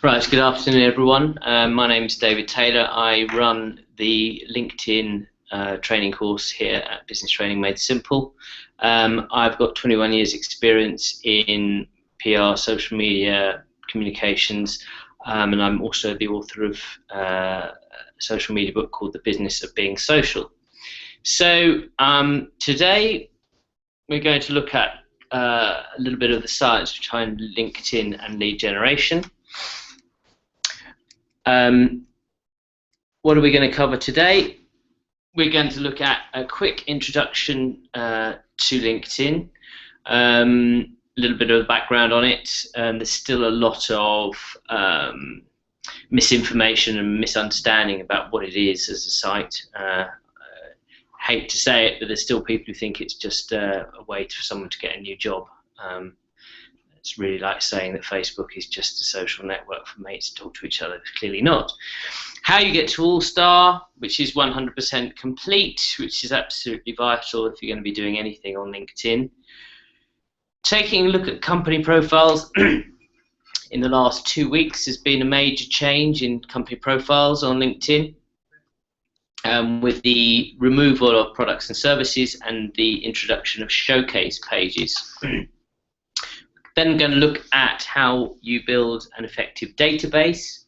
Right, good afternoon everyone. My name is David Taylor. I run the LinkedIn training course here at Business Training Made Simple. I've got 21 years experience in PR, social media, communications, and I'm also the author of a social media book called The Business of Being Social. So today we're going to look at a little bit of the science behind LinkedIn and lead generation. What are we going to cover today? We're going to look at a quick introduction to LinkedIn, a little bit of background on it. There's still a lot of misinformation and misunderstanding about what it is as a site. Hate to say it, but there's still people who think it's just a way for someone to get a new job. It's really like saying that Facebook is just a social network for mates to talk to each other. It's clearly not. How you get to All-Star, which is 100% complete, which is absolutely vital if you're going to be doing anything on LinkedIn. Taking a look at company profiles. In the last 2 weeks, there's been a major change in company profiles on LinkedIn with the removal of products and services and the introduction of showcase pages. Then going to look at how you build an effective database,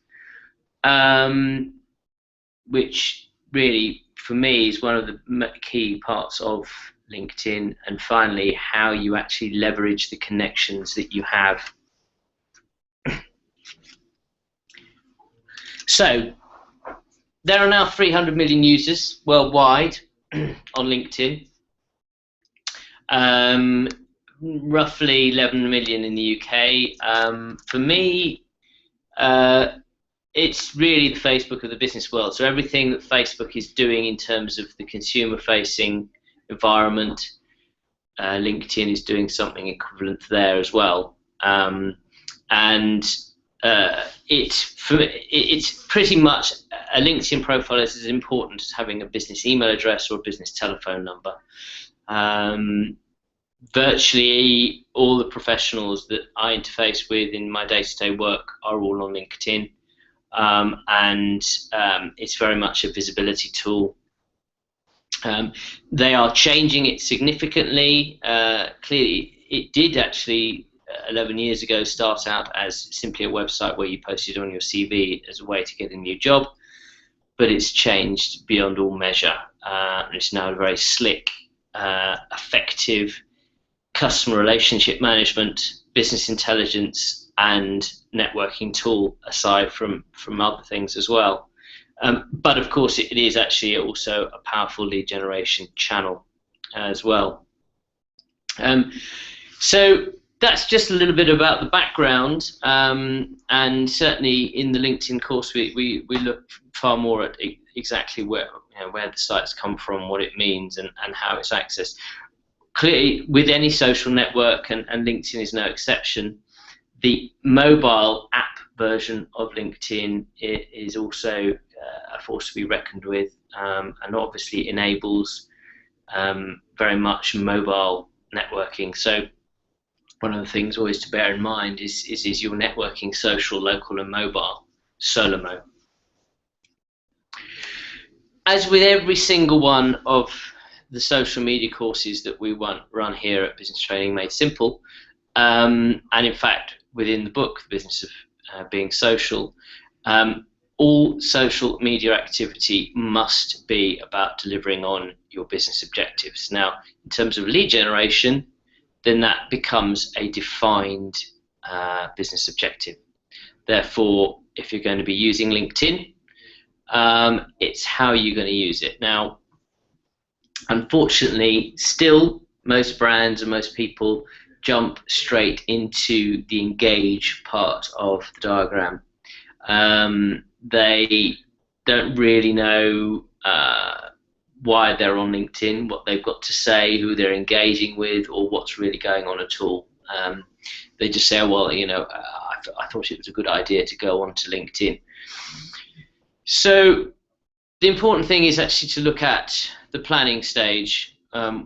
which really, for me, is one of the key parts of LinkedIn. And finally, how you actually leverage the connections that you have. So, there are now 300 million users worldwide on LinkedIn. Roughly 11 million in the UK. For me, it's really the Facebook of the business world. So everything that Facebook is doing in terms of the consumer-facing environment, LinkedIn is doing something equivalent there as well. It's pretty much a LinkedIn profile is as important as having a business email address or a business telephone number. Virtually all the professionals that I interface with in my day-to-day work are all on LinkedIn, and it's very much a visibility tool. They are changing it significantly. Clearly, it did actually 11 years ago start out as simply a website where you posted on your CV as a way to get a new job, but it's changed beyond all measure. It's now a very slick, effective customer relationship management, business intelligence, and networking tool, aside from other things as well. But of course, it is actually also a powerful lead generation channel as well. So that's just a little bit about the background, and certainly in the LinkedIn course, we look far more at exactly where the sites come from, what it means, and how it's accessed. Clearly, with any social network, and LinkedIn is no exception, the mobile app version of LinkedIn is also a force to be reckoned with, and obviously enables very much mobile networking. So one of the things always to bear in mind is your networking social, local, and mobile, SoloMo. As with every single one of the social media courses that we run here at Business Training Made Simple, and in fact within the book, The Business of Being Social, all social media activity must be about delivering on your business objectives. Now, in terms of lead generation, then that becomes a defined business objective. Therefore, if you're going to be using LinkedIn, it's how you're going to use it. Now, unfortunately, still most brands and most people jump straight into the engage part of the diagram. They don't really know why they're on LinkedIn, what they've got to say, who they're engaging with, or what's really going on at all. They just say, oh, well, I thought it was a good idea to go onto LinkedIn. So the important thing is actually to look at the planning stage.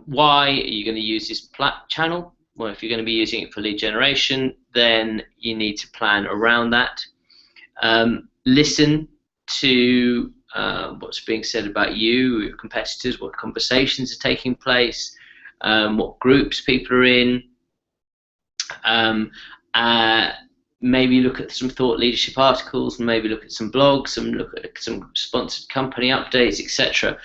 Why are you going to use this channel? Well, if you're going to be using it for lead generation, then you need to plan around that. Listen to what's being said about you, your competitors, what conversations are taking place, what groups people are in. Maybe look at some thought leadership articles, and maybe look at some blogs, and look at some sponsored company updates, etc.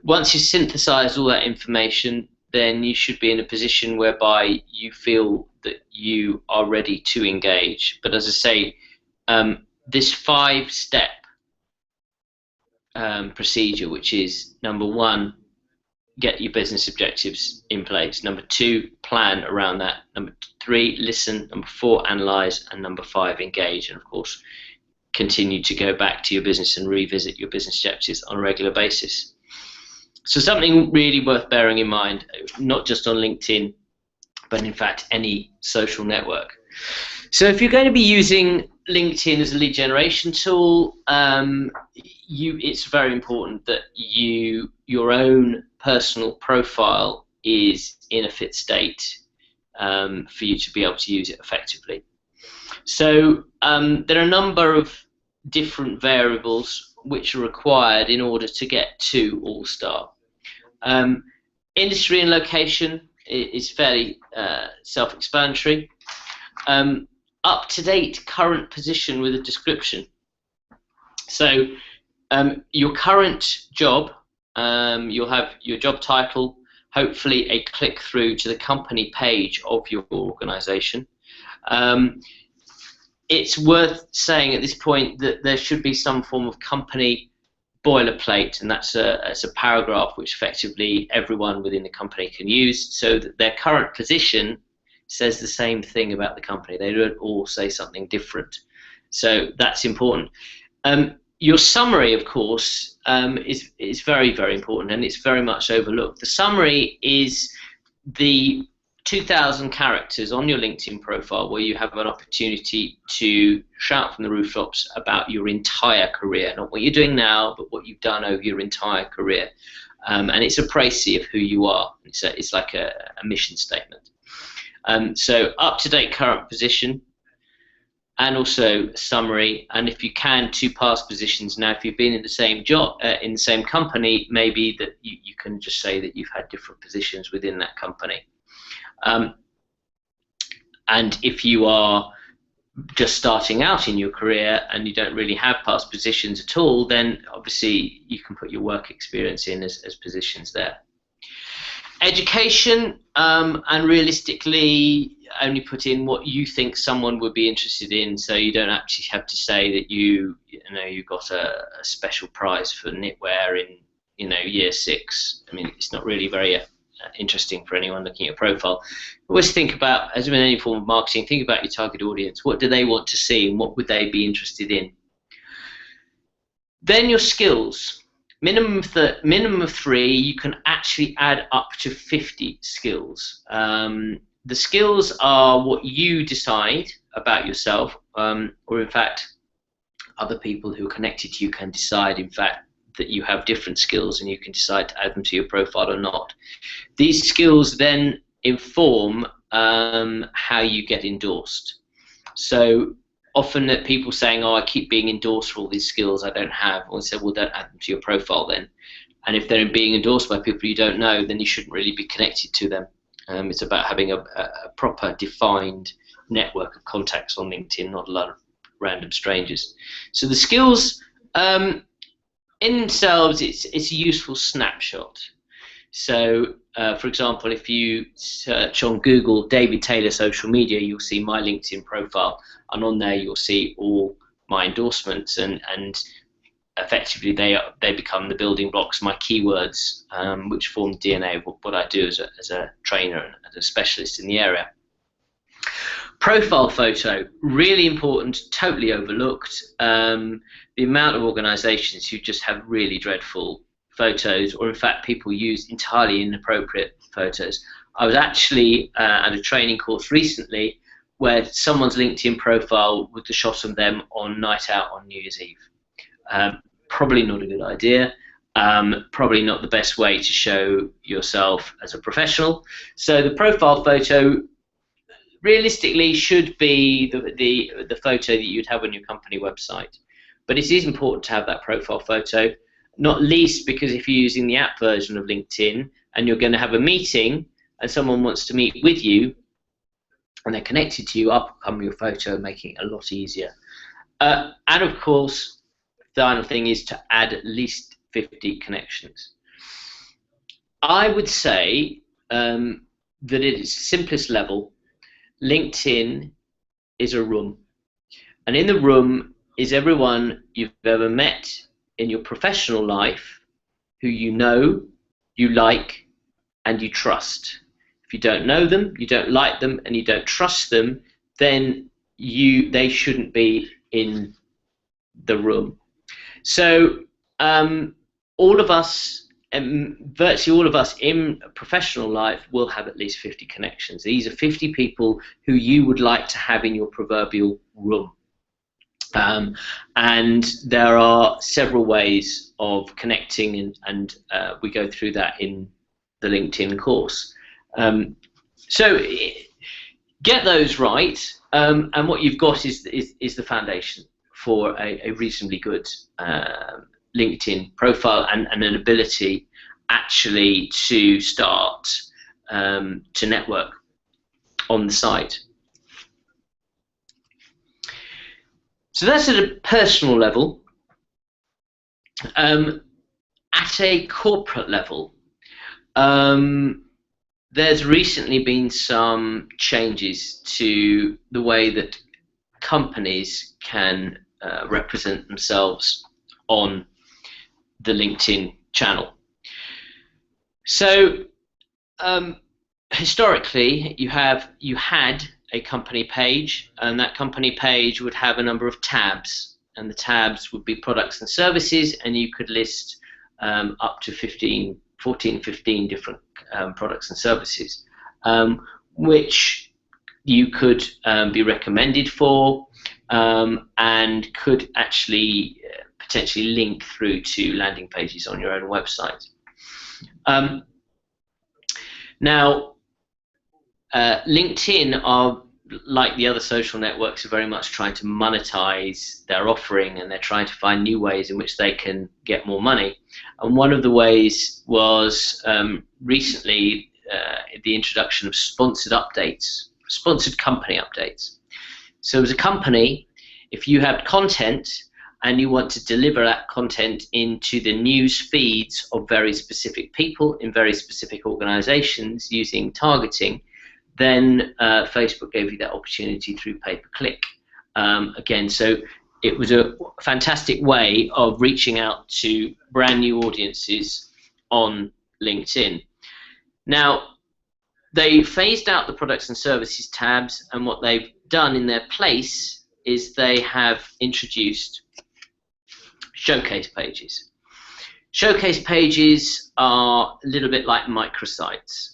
Once you've synthesized all that information, then you should be in a position whereby you feel that you are ready to engage. But as I say, this 5-step procedure, which is number 1, get your business objectives in place. Number 2, plan around that. Number 3, listen. Number 4, analyze. And number 5, engage. And of course, continue to go back to your business and revisit your business objectives on a regular basis. So something really worth bearing in mind, not just on LinkedIn, but in fact any social network. So if you're going to be using LinkedIn as a lead generation tool, it's very important that your own personal profile is in a fit state for you to be able to use it effectively. So there are a number of different variables which are required in order to get to All-Star. Industry and location is fairly self-explanatory. Up-to-date current position with a description. So your current job, you'll have your job title, hopefully a click through to the company page of your organization. It's worth saying at this point that there should be some form of company boilerplate, and that's a paragraph which effectively everyone within the company can use, so that their current position says the same thing about the company. They don't all say something different. So that's important. Your summary, of course, is very, very important, and it's very much overlooked. The summary is the 2,000 characters on your LinkedIn profile where you have an opportunity to shout from the rooftops about your entire career, not what you're doing now, but what you've done over your entire career. And it's a précis of who you are. It's like a mission statement. So up-to-date current position, and also summary, and if you can, 2 past positions. Now, if you've been in the same job, in the same company, maybe that you can just say that you've had different positions within that company. And if you are just starting out in your career and you don't really have past positions at all, then obviously you can put your work experience in as positions there. Education, and realistically only put in what you think someone would be interested in, so you don't actually have to say that you got a special prize for knitwear in year 6. I mean, it's not really very interesting for anyone looking at your profile. Always think about, as with any form of marketing, think about your target audience. What do they want to see, and what would they be interested in? Then your skills. Minimum of 3. You can actually add up to 50 skills. The skills are what you decide about yourself, or in fact, other people who are connected to you can decide, in fact, that you have different skills, and you can decide to add them to your profile or not. These skills then inform how you get endorsed. So often that people saying, oh, I keep being endorsed for all these skills I don't have, or say, well, don't add them to your profile then. And if they're being endorsed by people you don't know, then you shouldn't really be connected to them. It's about having a proper defined network of contacts on LinkedIn, not a lot of random strangers. So the skills in themselves, it's a useful snapshot. So for example, if you search on Google David Taylor social media, you'll see my LinkedIn profile, and on there you'll see all my endorsements, and effectively they become the building blocks, my keywords, which form the DNA of what I do as a trainer and as a specialist in the area. Profile photo, really important, totally overlooked. The amount of organizations who just have really dreadful photos, or in fact people use entirely inappropriate photos. I was actually at a training course recently where someone's LinkedIn profile with the shot of them on night out on New Year's Eve. Probably not a good idea. Probably not the best way to show yourself as a professional. So the profile photo, realistically should be the photo that you'd have on your company website. But it is important to have that profile photo, not least because if you're using the app version of LinkedIn and you're going to have a meeting and someone wants to meet with you and they're connected to you, up will come your photo, making it a lot easier. And of course, the final thing is to add at least 50 connections. I would say that at its simplest level, LinkedIn is a room. And in the room is everyone you've ever met in your professional life who you know, you like, and you trust. If you don't know them, you don't like them, and you don't trust them, then they shouldn't be in the room. So all of us, virtually all of us in professional life will have at least 50 connections. These are 50 people who you would like to have in your proverbial room. And there are several ways of connecting, and we go through that in the LinkedIn course. So get those right, and what you've got is the foundation for a reasonably good LinkedIn profile and an ability actually to start to network on the site. So that's at a personal level. At a corporate level, there's recently been some changes to the way that companies can represent themselves on the LinkedIn channel. So historically, you had a company page, and that company page would have a number of tabs, and the tabs would be products and services, and you could list up to 15 different products and services, which you could be recommended for, and could actually potentially link through to landing pages on your own website. Now, LinkedIn are, like the other social networks, are very much trying to monetize their offering, and they're trying to find new ways in which they can get more money. And one of the ways was recently the introduction of sponsored updates, sponsored company updates. So as a company, if you have content and you want to deliver that content into the news feeds of very specific people in very specific organizations using targeting, then Facebook gave you that opportunity through pay-per-click. Again, so it was a fantastic way of reaching out to brand new audiences on LinkedIn. Now, they phased out the products and services tabs, and what they've done in their place is they have introduced showcase pages. Showcase pages are a little bit like microsites.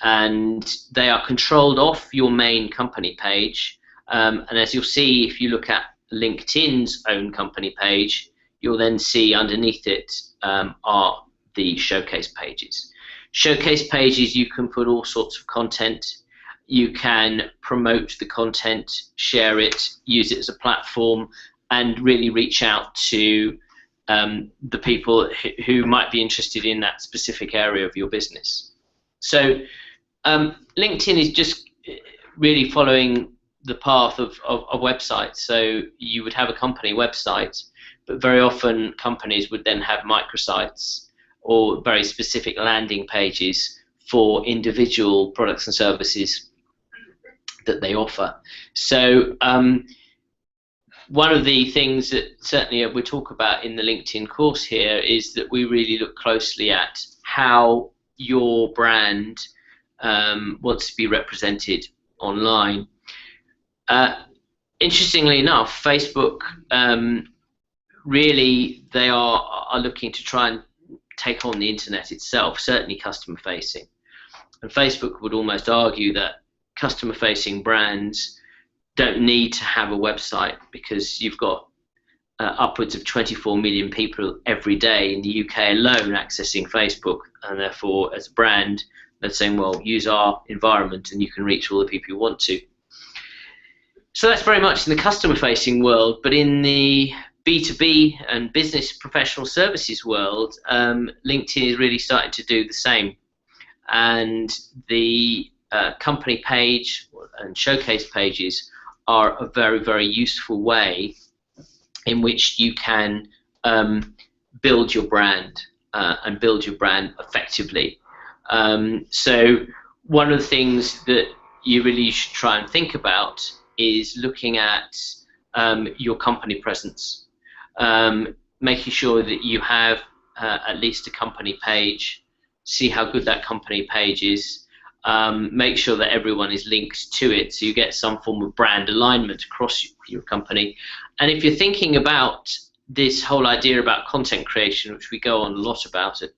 And they are controlled off your main company page, and as you'll see if you look at LinkedIn's own company page, you'll then see underneath it are the showcase pages. Showcase pages, you can put all sorts of content, you can promote the content, share it, use it as a platform, and really reach out to the people who might be interested in that specific area of your business. So LinkedIn is just really following the path of websites. So you would have a company website, but very often companies would then have microsites or very specific landing pages for individual products and services that they offer. So one of the things that certainly we talk about in the LinkedIn course here is that we really look closely at how your brand wants to be represented online. Interestingly enough, Facebook really they are looking to try and take on the internet itself, certainly customer facing. And Facebook would almost argue that customer facing brands don't need to have a website because you've got upwards of 24 million people every day in the UK alone accessing Facebook, and therefore as a brand They're saying, well, use our environment and you can reach all the people you want to. So that's very much in the customer-facing world, but in the B2B and business professional services world, LinkedIn is really starting to do the same. And the company page and showcase pages are a very, very useful way in which you can build your brand and build your brand effectively. So one of the things that you really should try and think about is looking at your company presence, making sure that you have at least a company page, see how good that company page is, make sure that everyone is linked to it so you get some form of brand alignment across your company. And if you're thinking about this whole idea about content creation, which we go on a lot about at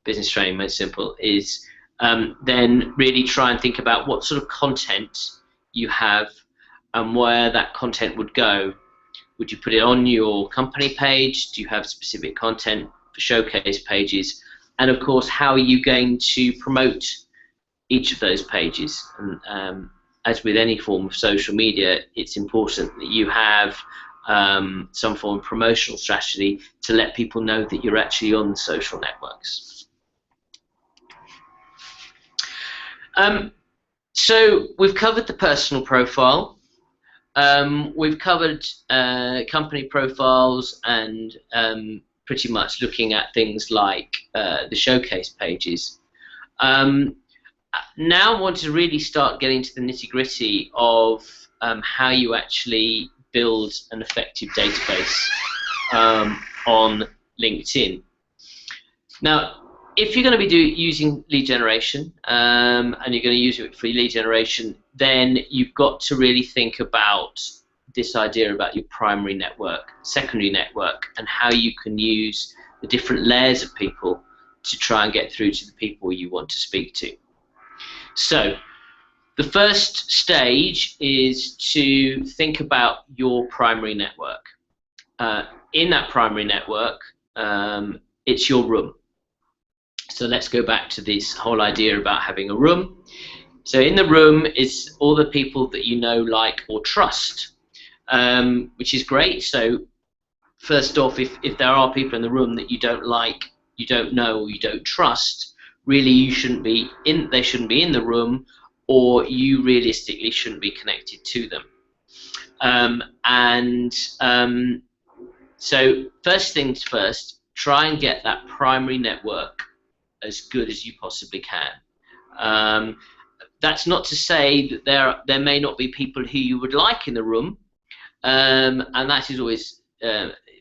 Business Training Made Simple, is then really try and think about what sort of content you have and where that content would go. Would you put it on your company page? Do you have specific content for showcase pages? And of course, how are you going to promote each of those pages? And as with any form of social media, it's important that you have some form of promotional strategy to let people know that you're actually on the social networks. So we've covered the personal profile. We've covered company profiles and pretty much looking at things like the showcase pages. Now I want to really start getting to the nitty-gritty of how you actually build an effective database on LinkedIn. Now, if you're going to be using lead generation and you're going to use it for lead generation, then you've got to really think about this idea about your primary network, secondary network, and how you can use the different layers of people to try and get through to the people you want to speak to. So the first stage is to think about your primary network. In that primary network, it's your room. So let's go back to this whole idea about having a room. So in the room is all the people that you know, like, or trust, which is great. So first off, if there are people in the room that you don't like, you don't know, or you don't trust, really you shouldn't be in. They shouldn't be in the room, or you realistically shouldn't be connected to them. So first things first, try and get that primary network as good as you possibly can. That's not to say that there may not be people who you would like in the room, and that is always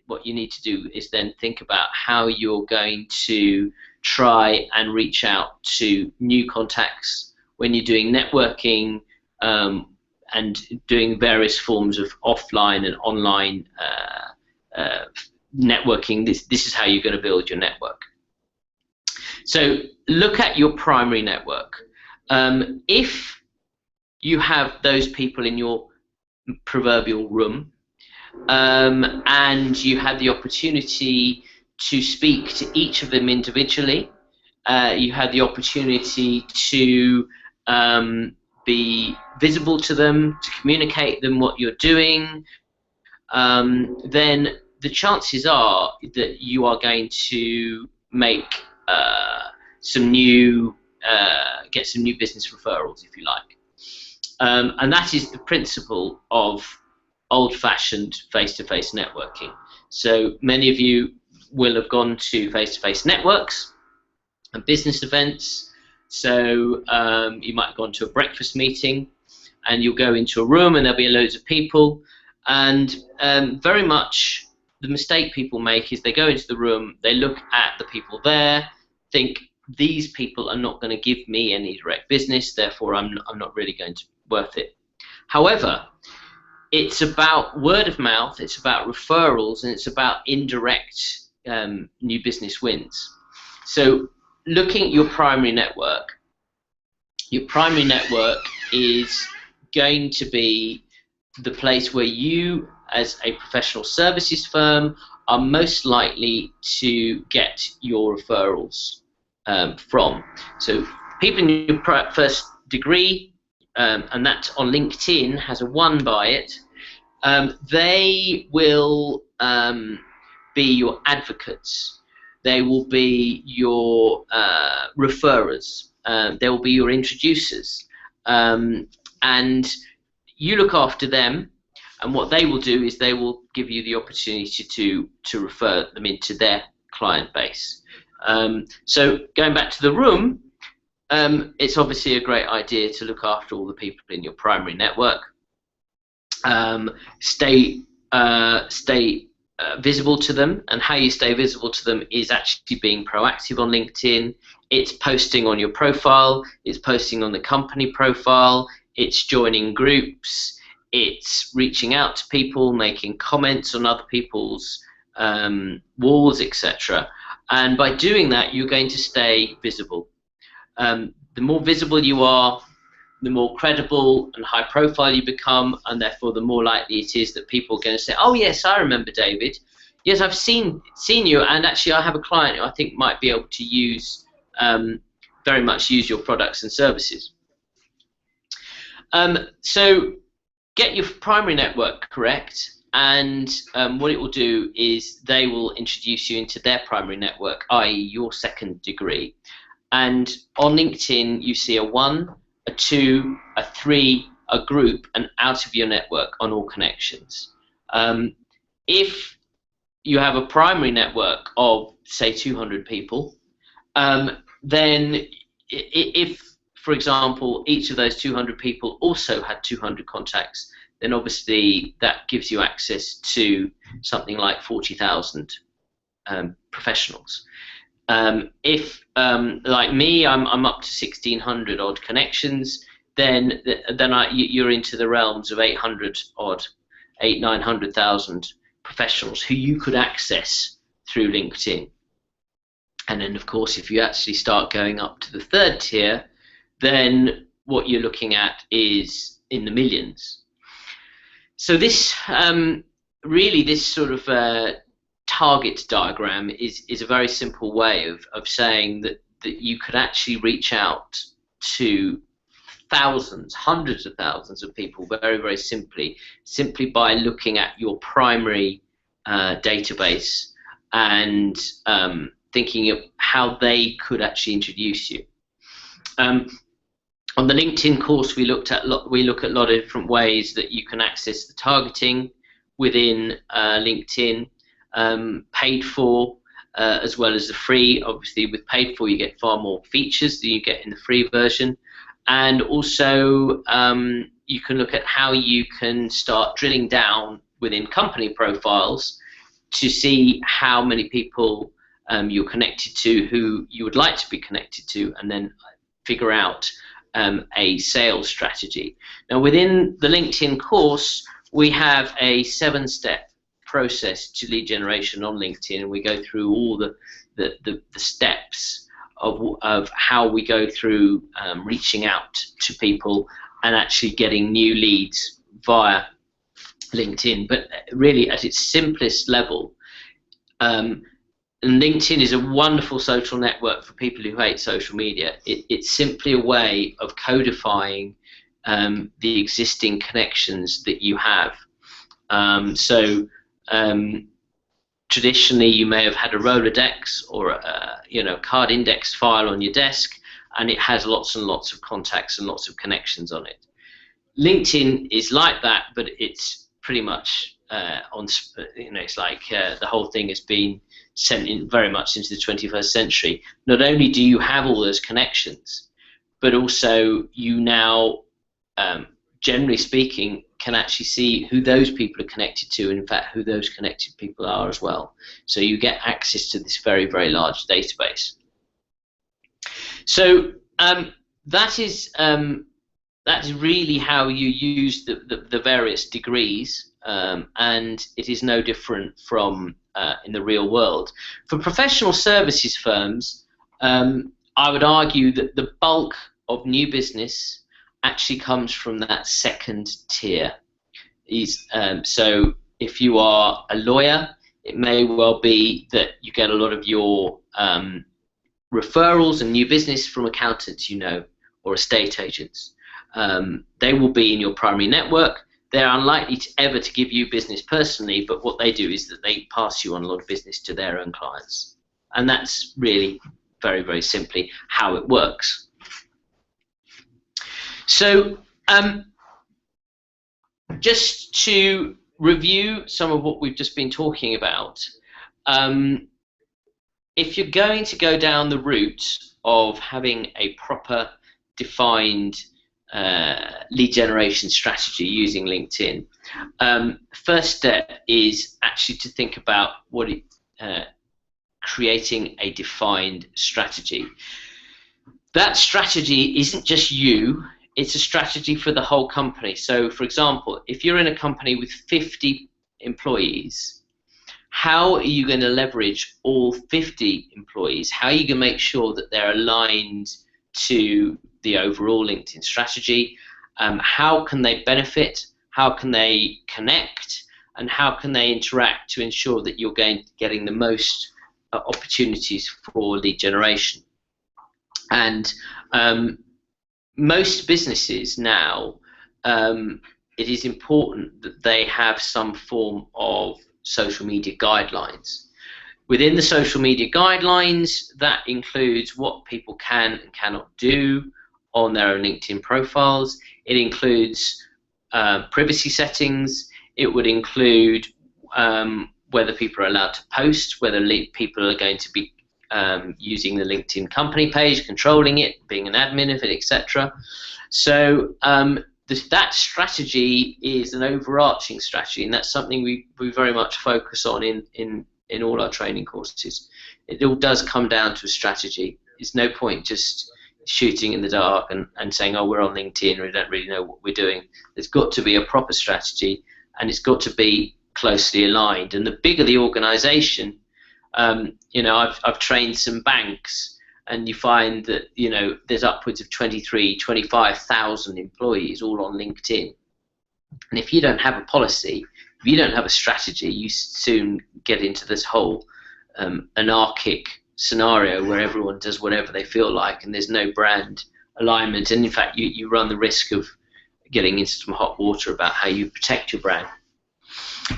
what you need to do, is then think about how you're going to try and reach out to new contacts when you're doing networking and doing various forms of offline and online networking. This is how you're going to build your network. So look at your primary network. If you have those people in your proverbial room and you had the opportunity to speak to each of them individually, you had the opportunity to be visible to them, to communicate them what you're doing, then the chances are that you are going to make get some new business referrals, if you like. And that is the principle of old-fashioned face-to-face networking. So many of you will have gone to face-to-face networks and business events. So you might have gone to a breakfast meeting and you'll go into a room and there'll be loads of people, and very much the mistake people make is they go into the room, they look at the people there, think these people are not going to give me any direct business, therefore I'm not really going to be worth it. However, it's about word of mouth, it's about referrals, and it's about indirect new business wins. So looking at your primary network is going to be the place where you, as a professional services firm, are most likely to get your referrals from. So people in your first degree, and that on LinkedIn has a 1 by it, they will be your advocates. They will be your referrers. They will be your introducers. And you look after them, and what they will do is they will give you the opportunity to refer them into their client base. So going back to the room, it's obviously a great idea to look after all the people in your primary network. Stay visible to them, and how you stay visible to them is actually being proactive on LinkedIn. It's posting on your profile, it's posting on the company profile, it's joining groups, it's reaching out to people, making comments on other people's walls, etc. And by doing that, you're going to stay visible. The more visible you are, the more credible and high profile you become, and therefore the more likely it is that people are going to say, oh yes, I remember David. Yes, I've seen you, and actually I have a client who I think might be able to use very much use your products and services. So get your primary network correct, and what it will do is they will introduce you into their primary network, i.e. your second degree. And on LinkedIn you see a 1, a 2, a 3, a group, and out of your network on all connections. If you have a primary network of, say, 200 people, then if, for example, each of those 200 people also had 200 contacts, then obviously that gives you access to something like 40,000 professionals. If, like me, I'm up to 1,600 odd connections, then you're into the realms of 800 odd, 900,000 professionals who you could access through LinkedIn. And then, of course, if you actually start going up to the third tier, then what you're looking at is in the millions. So this really, this sort of target diagram is a very simple way of saying that you could actually reach out to thousands, hundreds of thousands of people very, very simply by looking at your primary database and thinking of how they could actually introduce you. On the LinkedIn course, we look at a lot of different ways that you can access the targeting within LinkedIn, paid for as well as the free. Obviously, with paid for, you get far more features than you get in the free version. And also, you can look at how you can start drilling down within company profiles to see how many people you're connected to, who you would like to be connected to, and then figure out a sales strategy. Now, within the LinkedIn course, we have a 7-step process to lead generation on LinkedIn, and we go through all the steps of how we go through reaching out to people and actually getting new leads via LinkedIn. But really, at its simplest level, and LinkedIn is a wonderful social network for people who hate social media. It's simply a way of codifying the existing connections that you have. Traditionally, you may have had a Rolodex or a card index file on your desk, and it has lots and lots of contacts and lots of connections on it. LinkedIn is like that, but it's pretty much it's like the whole thing has been sent in very much into the 21st century. Not only do you have all those connections, but also you now, generally speaking, can actually see who those people are connected to, and in fact who those connected people are as well. So you get access to this very, very large database. So that is really how you use the various degrees, and it is no different from in the real world. For professional services firms, I would argue that the bulk of new business actually comes from that second tier. So if you are a lawyer, it may well be that you get a lot of your referrals and new business from accountants, or estate agents. They will be in your primary network. They're unlikely to ever to give you business personally, but what they do is that they pass you on a lot of business to their own clients. And that's really very, very simply how it works. So just to review some of what we've just been talking about, if you're going to go down the route of having a proper defined lead generation strategy using LinkedIn, first step is actually to think about creating a defined strategy. That strategy isn't just you, it's a strategy for the whole company. So for example, if you're in a company with 50 employees, how are you going to leverage all 50 employees? How are you going to make sure that they're aligned to the overall LinkedIn strategy? How can they benefit? How can they connect? And how can they interact to ensure that you're getting the most opportunities for lead generation? And most businesses now, it is important that they have some form of social media guidelines. Within the social media guidelines, that includes what people can and cannot do on their own LinkedIn profiles. It includes privacy settings. It would include whether people are allowed to post, whether people are going to be using the LinkedIn company page, controlling it, being an admin of it, etc. So that strategy is an overarching strategy, and that's something we very much focus on in all our training courses. It all does come down to a strategy. There's no point just shooting in the dark and saying, oh, we're on LinkedIn, we don't really know what we're doing. There's got to be a proper strategy, and it's got to be closely aligned. And the bigger the organization, I've trained some banks, and you find that there's upwards of 25,000 employees all on LinkedIn. And if you don't have a policy, if you don't have a strategy, you soon get into this whole anarchic scenario where everyone does whatever they feel like, and there's no brand alignment. And in fact, you run the risk of getting into some hot water about how you protect your brand.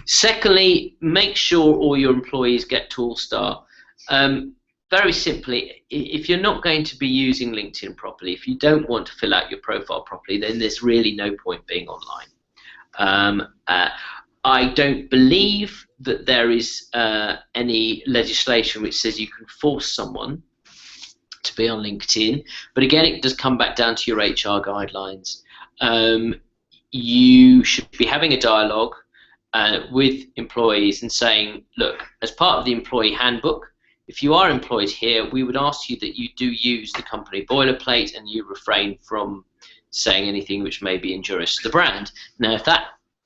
Secondly, make sure all your employees get Toolstar. Very simply, if you're not going to be using LinkedIn properly, if you don't want to fill out your profile properly, then there's really no point being online. I don't believe that there is any legislation which says you can force someone to be on LinkedIn, but again, it does come back down to your HR guidelines. You should be having a dialogue with employees and saying, look, as part of the employee handbook, if you are employed here, we would ask you that you do use the company boilerplate and you refrain from saying anything which may be injurious to the brand. Now,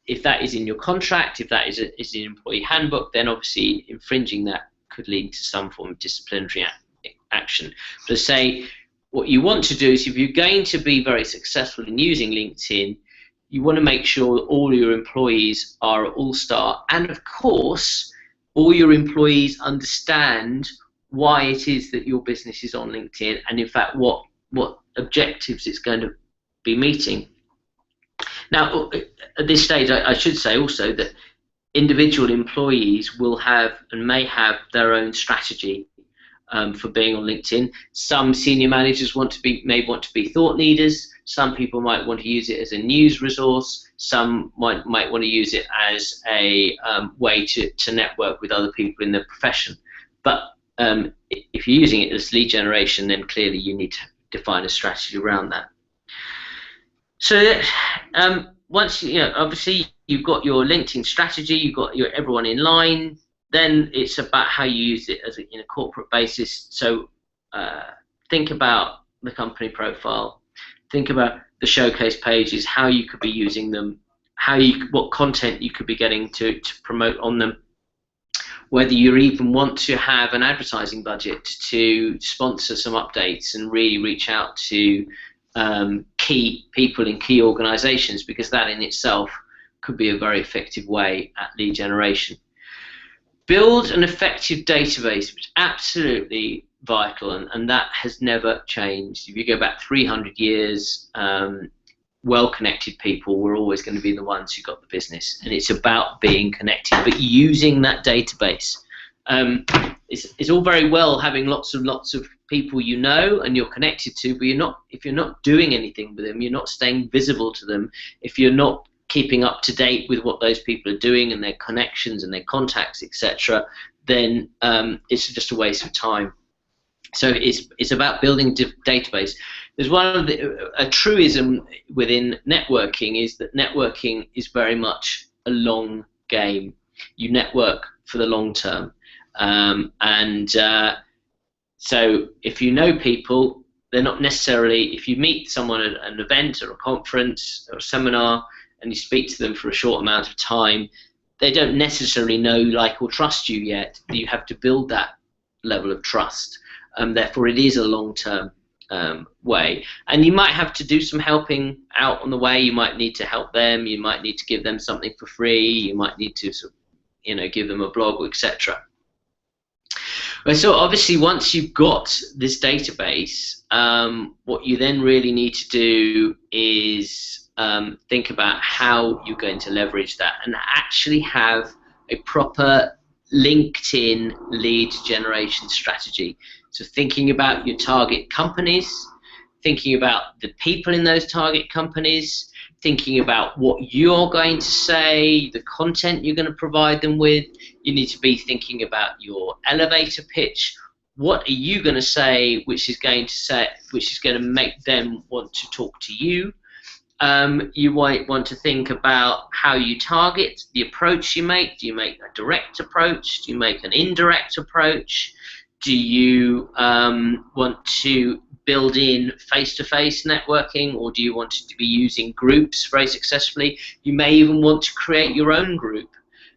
if that is in your contract, if that is an employee handbook, then obviously infringing that could lead to some form of disciplinary action. But say what you want to do is, if you're going to be very successful in using LinkedIn, you want to make sure that all your employees are all-star, and of course all your employees understand why it is that your business is on LinkedIn, and in fact what objectives it's going to be meeting. Now, at this stage, I should say also that individual employees will have and may have their own strategy for being on LinkedIn. Some senior managers may want to be thought leaders. Some people might want to use it as a news resource. Some might want to use it as a way to network with other people in the profession. But if you're using it as lead generation, then clearly you need to define a strategy around that. So once obviously you've got your LinkedIn strategy, you've got everyone in line. Then it's about how you use it as in a corporate basis. So think about the company profile, think about the showcase pages, how you could be using them, what content you could be getting to promote on them, whether you even want to have an advertising budget to sponsor some updates and really reach out to key people in key organizations, because that in itself could be a very effective way at lead generation. Build an effective database, which absolutely vital, and that has never changed. If you go back 300 years, well-connected people were always going to be the ones who got the business, and it's about being connected, but using that database. It's all very well having lots of people you know and you're connected to, but if you're not doing anything with them, you're not staying visible to them, if you're not keeping up to date with what those people are doing and their connections and their contacts, etc., then it's just a waste of time. So it's about building a database. There's a truism within networking is that networking is very much a long game. You network for the long term, so if you know people, they're not necessarily, if you meet someone at an event or a conference or a seminar and you speak to them for a short amount of time, they don't necessarily know, like, or trust you yet. You have to build that level of trust. Therefore, it is a long-term way. And you might have to do some helping out on the way. You might need to help them. You might need to give them something for free. You might need to give them a blog, etc. So obviously, once you've got this database, what you then really need to do is think about how you're going to leverage that and actually have a proper LinkedIn lead generation strategy. So thinking about your target companies, thinking about the people in those target companies, thinking about what you're going to say, the content you're going to provide them with. You need to be thinking about your elevator pitch. What are you going to say which is going to make them want to talk to you? You might want to think about how you target, the approach you make. Do you make a direct approach? Do you make an indirect approach? Do you want to build in face-to-face networking, or do you want to be using groups very successfully? You may even want to create your own group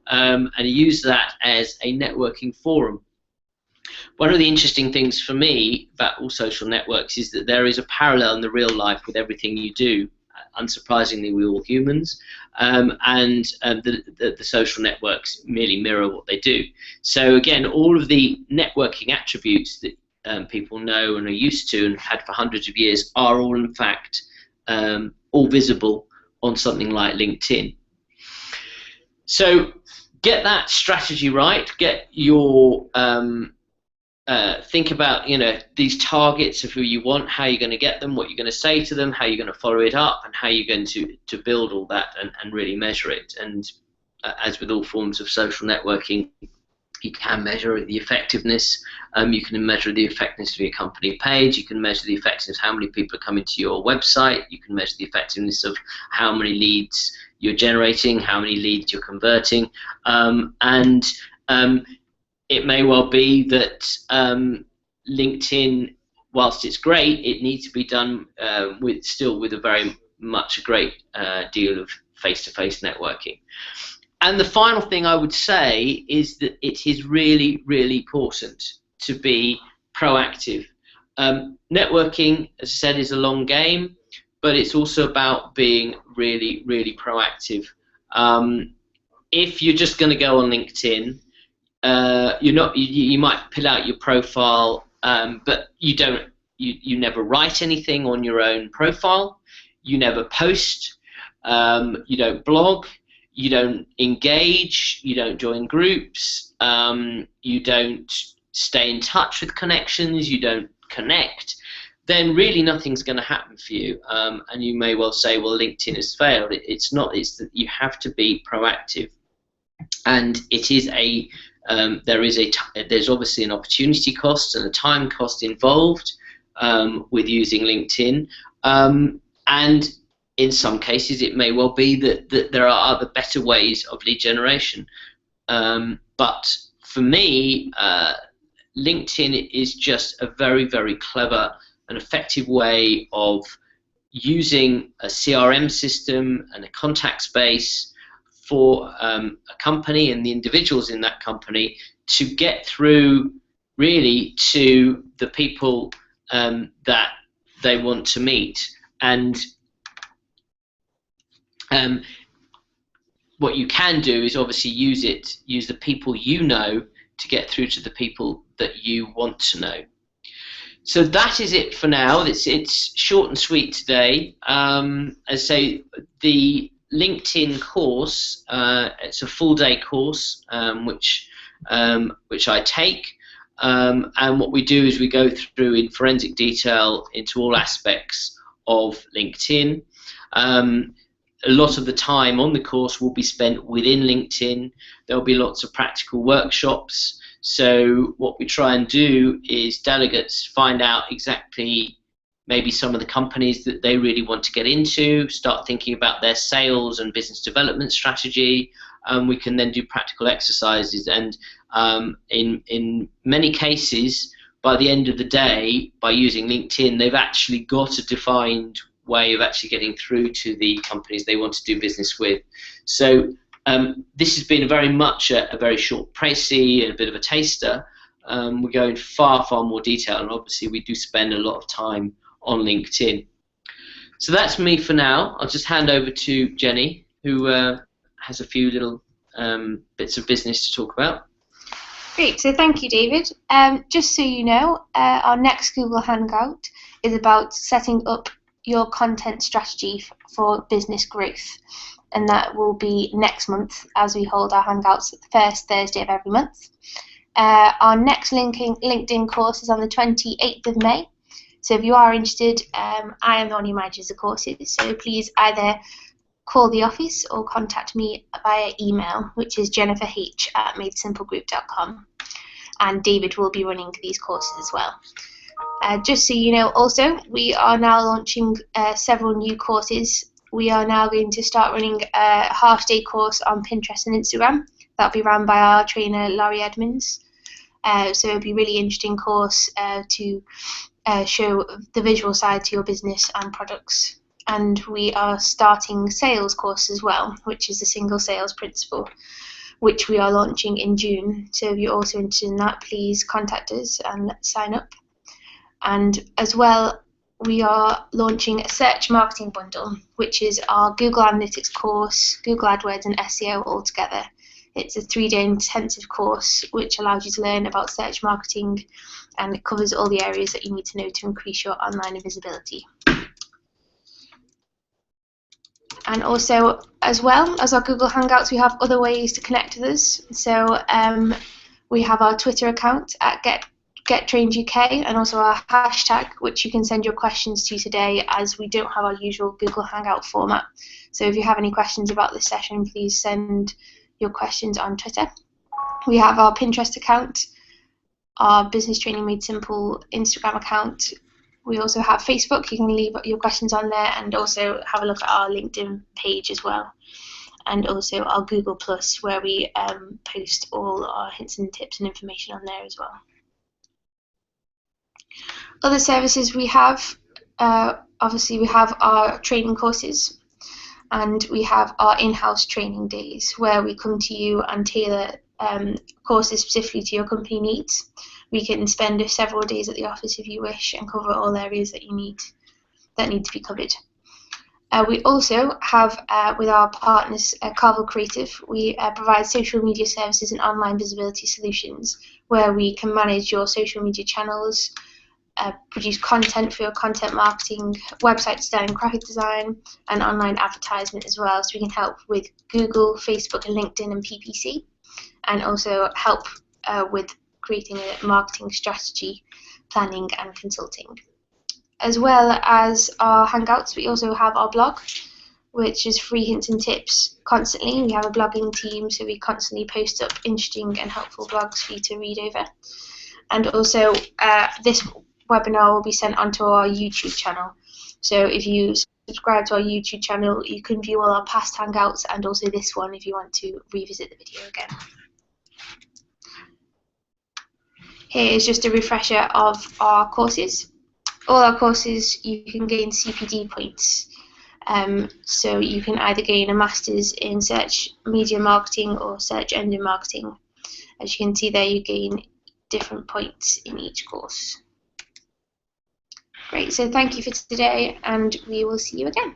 and use that as a networking forum. One of the interesting things for me about all social networks is that there is a parallel in the real life with everything you do. Unsurprisingly, we're all humans, and the social networks merely mirror what they do. So again, all of the networking attributes that people know and are used to and have had for hundreds of years are all, in fact, all visible on something like LinkedIn. So get that strategy right. Get your think about these targets of who you want, how you're going to get them, what you're going to say to them, how you're going to follow it up, and how you're going to build all that and really measure it. And as with all forms of social networking, you can measure the effectiveness. You can measure the effectiveness of your company page. You can measure the effectiveness of how many people are coming to your website. You can measure the effectiveness of how many leads you're generating, how many leads you're converting, it may well be that LinkedIn, whilst it's great, it needs to be done with a very much a great deal of face-to-face networking. And the final thing I would say is that it is really, really important to be proactive. Networking, as I said, is a long game, but it's also about being really, really proactive. If you're just going to go on LinkedIn, you might fill out your profile, but you never write anything on your own profile. You never post. You don't blog. You don't engage. You don't join groups. You don't stay in touch with connections. You don't connect. Then really nothing's going to happen for you. And you may well say, well, LinkedIn has failed. It's not. It's that you have to be proactive, and it is a there's obviously an opportunity cost and a time cost involved with using LinkedIn, and in some cases it may well be that there are other better ways of lead generation. But for me, LinkedIn is just a very, very clever and effective way of using a CRM system and a contact space for a company and the individuals in that company to get through really to the people that they want to meet. And what you can do is obviously use the people you know to get through to the people that you want to know. So that is it for now. It's short and sweet today. As I say, the LinkedIn course, it's a full day course, which I take. And what we do is we go through in forensic detail into all aspects of LinkedIn. A lot of the time on the course will be spent within LinkedIn. There'll be lots of practical workshops. So what we try and do is delegates find out exactly maybe some of the companies that they really want to get into, start thinking about their sales and business development strategy. We can then do practical exercises, and in many cases, by the end of the day, by using LinkedIn, they've actually got a defined way of actually getting through to the companies they want to do business with. So this has been very much a very short précis and a bit of a taster. We go in far more detail, and obviously we do spend a lot of time on LinkedIn. So that's me for now. I'll just hand over to Jenny, who has a few little bits of business to talk about. Great, so thank you, David. Just so you know, our next Google Hangout is about setting up your content strategy for business growth, and that will be next month as we hold our Hangouts the first Thursday of every month. Our next LinkedIn course is on the 28th of May, so if you are interested, I am the one who manages the courses, so please either call the office or contact me via email, which is jenniferh@madesimplegroup.com, and David will be running these courses as well. Just so you know, also, we are now launching several new courses. We are now going to start running a half-day course on Pinterest and Instagram. That'll be run by our trainer, Laurie Edmonds. So it'll be a really interesting course to show the visual side to your business and products. And we are starting sales course as well, which is the single sales principle, which we are launching in June. So if you're also interested in that, please contact us and let's sign up. And as well, we are launching a search marketing bundle, which is our Google Analytics course, Google AdWords and SEO all together. It's a 3-day intensive course which allows you to learn about search marketing, and it covers all the areas that you need to know to increase your online visibility. And also, as well as our Google Hangouts, we have other ways to connect with us. So we have our Twitter account at GetTrainedUK, and also our hashtag, which you can send your questions to today, as we don't have our usual Google Hangout format. So if you have any questions about this session, please send your questions on Twitter. We have our Pinterest account, our Business Training Made Simple Instagram account. We also have Facebook. You can leave your questions on there, and also have a look at our LinkedIn page as well, and also our Google Plus, where we post all our hints and tips and information on there as well. Other services we have, obviously we have our training courses, and we have our in-house training days, where we come to you and tailor courses specifically to your company needs. We can spend several days at the office if you wish and cover all areas that you need to be covered. We also have, with our partners, Carvel Creative, we provide social media services and online visibility solutions, where we can manage your social media channels, produce content for your content marketing, website design, graphic design, and online advertisement as well. So we can help with Google, Facebook, and LinkedIn and PPC, and also help with creating a marketing strategy, planning, and consulting. As well as our Hangouts, we also have our blog, which is free hints and tips constantly. We have a blogging team, so we constantly post up interesting and helpful blogs for you to read over. And also, this webinar will be sent onto our YouTube channel. So if you subscribe to our YouTube channel, you can view all our past Hangouts, and also this one if you want to revisit the video again. Here is just a refresher of our courses. All our courses, you can gain CPD points. So you can either gain a master's in search media marketing or search engine marketing. As you can see there, you gain different points in each course. Great, so thank you for today, and we will see you again.